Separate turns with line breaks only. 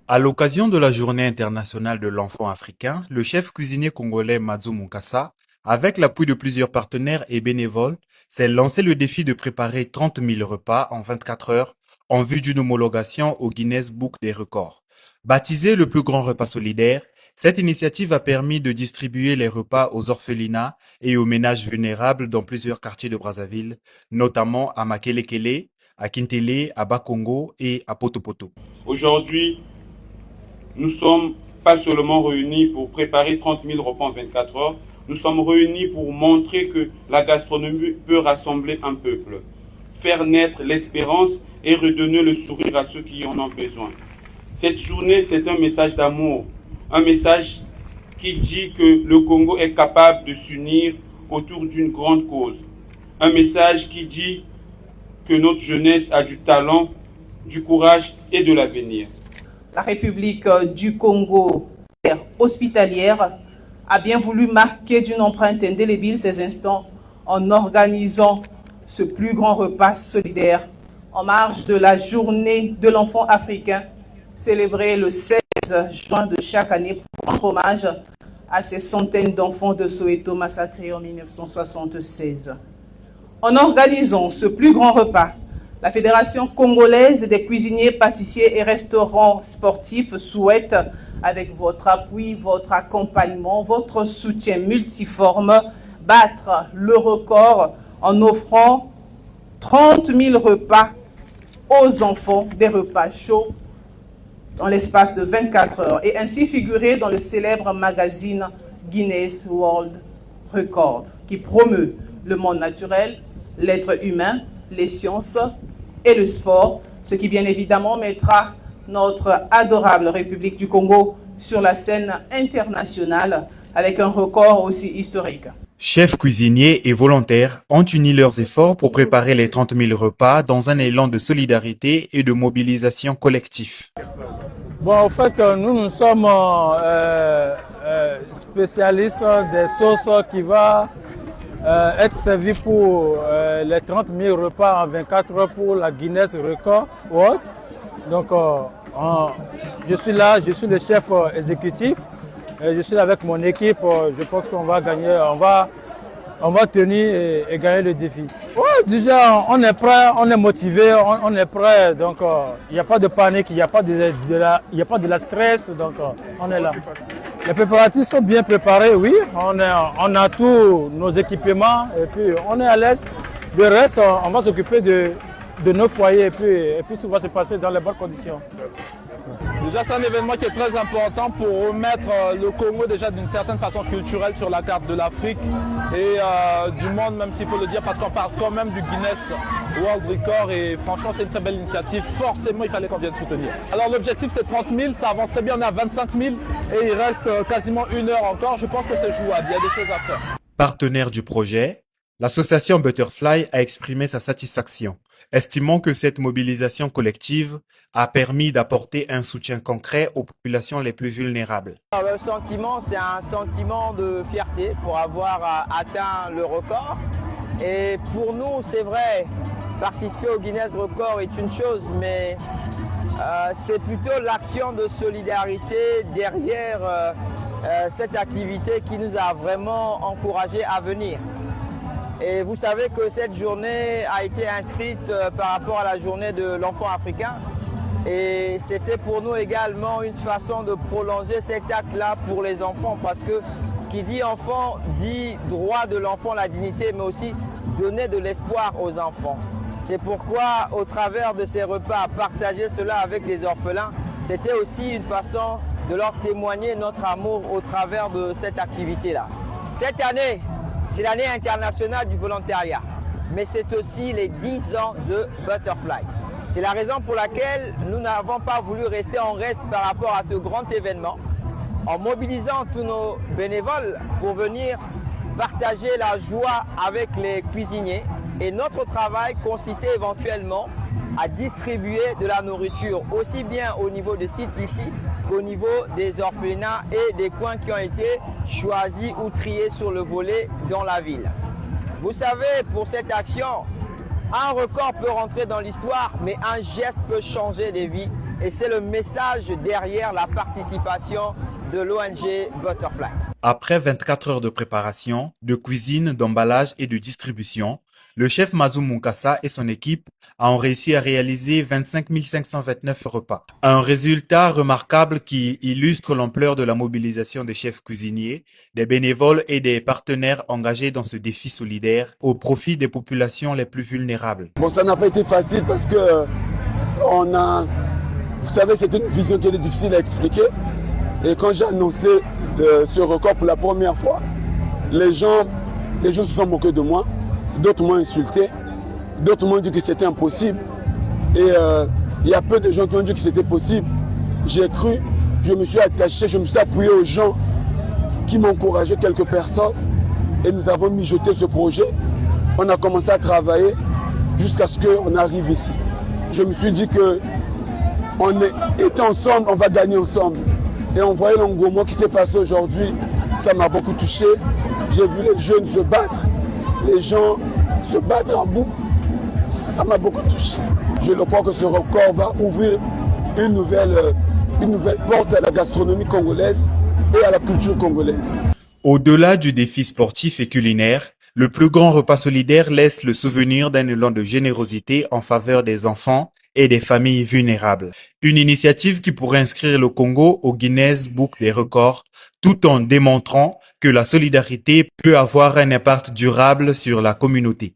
À l'occasion de la Journée internationale de l'enfant africain, le chef cuisinier congolais Madzo Munkasa, avec l'appui de plusieurs partenaires et bénévoles, s'est lancé le défi de préparer 30 000 repas en 24 heures en vue d'une homologation au Guinness Book des records. Baptisé le plus grand repas solidaire, cette initiative a permis de distribuer les repas aux orphelinats et aux ménages vulnérables dans plusieurs quartiers de Brazzaville, notamment à Makelekele, à Kintele, à Bakongo et à Potopoto.
Aujourd'hui, nous sommes pas seulement réunis pour préparer 30 000 repas en 24 heures, nous sommes réunis pour montrer que la gastronomie peut rassembler un peuple, faire naître l'espérance et redonner le sourire à ceux qui en ont besoin. Cette journée, c'est un message d'amour, un message qui dit que le Congo est capable de s'unir autour d'une grande cause, un message qui dit que notre jeunesse a du talent, du courage et de l'avenir.
La République du Congo hospitalière a bien voulu marquer d'une empreinte indélébile ces instants en organisant ce plus grand repas solidaire en marge de la journée de l'enfant africain célébrée le 16 juin de chaque année pour rendre hommage à ces centaines d'enfants de Soweto massacrés en 1976. En organisant ce plus grand repas, la Fédération congolaise des cuisiniers, pâtissiers et restaurants sportifs souhaite, avec votre appui, votre accompagnement, votre soutien multiforme, battre le record en offrant 30 000 repas aux enfants, des repas chauds dans l'espace de 24 heures et ainsi figurer dans le célèbre magazine Guinness World Record qui promeut le monde naturel, l'être humain, les sciences et le sport, ce qui bien évidemment mettra notre adorable République du Congo sur la scène internationale avec un record aussi historique.
Chefs cuisiniers et volontaires ont uni leurs efforts pour préparer les 30 000 repas dans un élan de solidarité et de mobilisation collective.
Bon, en fait, nous sommes spécialistes des sauces qui vont être servies pour les 30 000 repas en 24 heures pour la Guinness Record World. Donc, je suis là, je suis le chef exécutif. Je suis avec mon équipe, je pense qu'on va gagner, on va tenir et gagner le défi. Ouais, déjà, on est prêt, on est motivé, on est prêt, donc il n'y a pas de panique, il n'y a pas de la stress, donc on est là. Les préparatifs sont bien préparés, oui, on a tous nos équipements et puis on est à l'aise. Le reste, on va s'occuper de nos foyers et puis tout va se passer dans les bonnes conditions.
Déjà, c'est un événement qui est très important pour remettre le Congo déjà d'une certaine façon culturelle sur la carte de l'Afrique et du monde, même s'il faut le dire, parce qu'on parle quand même du Guinness World Record et franchement, c'est une très belle initiative. Forcément, il fallait qu'on vienne soutenir. Alors, l'objectif, c'est 30 000, ça avance très bien, on est à 25 000 et il reste quasiment 1 heure encore. Je pense que c'est jouable, il y a des choses à faire.
Partenaire du projet, l'association Butterfly a exprimé sa satisfaction, estimant que cette mobilisation collective a permis d'apporter un soutien concret aux populations les plus vulnérables.
Le sentiment, c'est un sentiment de fierté pour avoir atteint le record. Et pour nous, c'est vrai, participer au Guinness Record est une chose, mais c'est plutôt l'action de solidarité derrière cette activité qui nous a vraiment encouragés à venir. Et vous savez que cette journée a été inscrite par rapport à la journée de l'enfant africain. Et c'était pour nous également une façon de prolonger cet acte-là pour les enfants. Parce que qui dit enfant dit droit de l'enfant, la dignité, mais aussi donner de l'espoir aux enfants. C'est pourquoi, au travers de ces repas, partager cela avec les orphelins, c'était aussi une façon de leur témoigner notre amour au travers de cette activité-là. Cette année, c'est l'année internationale du volontariat, mais c'est aussi les 10 ans de Butterfly. C'est la raison pour laquelle nous n'avons pas voulu rester en reste par rapport à ce grand événement, en mobilisant tous nos bénévoles pour venir partager la joie avec les cuisiniers. Et notre travail consistait éventuellement à distribuer de la nourriture, aussi bien au niveau des sites ici qu'au niveau des orphelinats et des coins qui ont été choisis ou triés sur le volet dans la ville. Vous savez, pour cette action, un record peut rentrer dans l'histoire, mais un geste peut changer des vies. Et c'est le message derrière la participation de l'ONG Butterfly.
Après 24 heures de préparation, de cuisine, d'emballage et de distribution, le chef Mazou Munkasa et son équipe ont réussi à réaliser 25 529 repas. Un résultat remarquable qui illustre l'ampleur de la mobilisation des chefs cuisiniers, des bénévoles et des partenaires engagés dans ce défi solidaire au profit des populations les plus vulnérables.
Bon, ça n'a pas été facile parce que vous savez, c'était une vision qui était difficile à expliquer. Et quand j'ai annoncé ce record pour la première fois, les gens se sont moqués de moi. D'autres m'ont insulté, d'autres m'ont dit que c'était impossible. Et il y a peu de gens qui ont dit que c'était possible. J'ai cru, je me suis attaché, je me suis appuyé aux gens qui m'ont encouragé, quelques personnes. Et nous avons mijoté ce projet. On a commencé à travailler jusqu'à ce qu'on arrive ici. Je me suis dit que on était ensemble, on va gagner ensemble. Et en voyant l'engouement qui s'est passé aujourd'hui, ça m'a beaucoup touché. J'ai vu les jeunes se battre. Les gens se battre en bout, ça m'a beaucoup touché. Je crois que ce record va ouvrir une nouvelle porte à la gastronomie congolaise et à la culture congolaise.
Au-delà du défi sportif et culinaire, le plus grand repas solidaire laisse le souvenir d'un élan de générosité en faveur des enfants et des familles vulnérables. Une initiative qui pourrait inscrire le Congo au Guinness Book des records, tout en démontrant que la solidarité peut avoir un impact durable sur la communauté.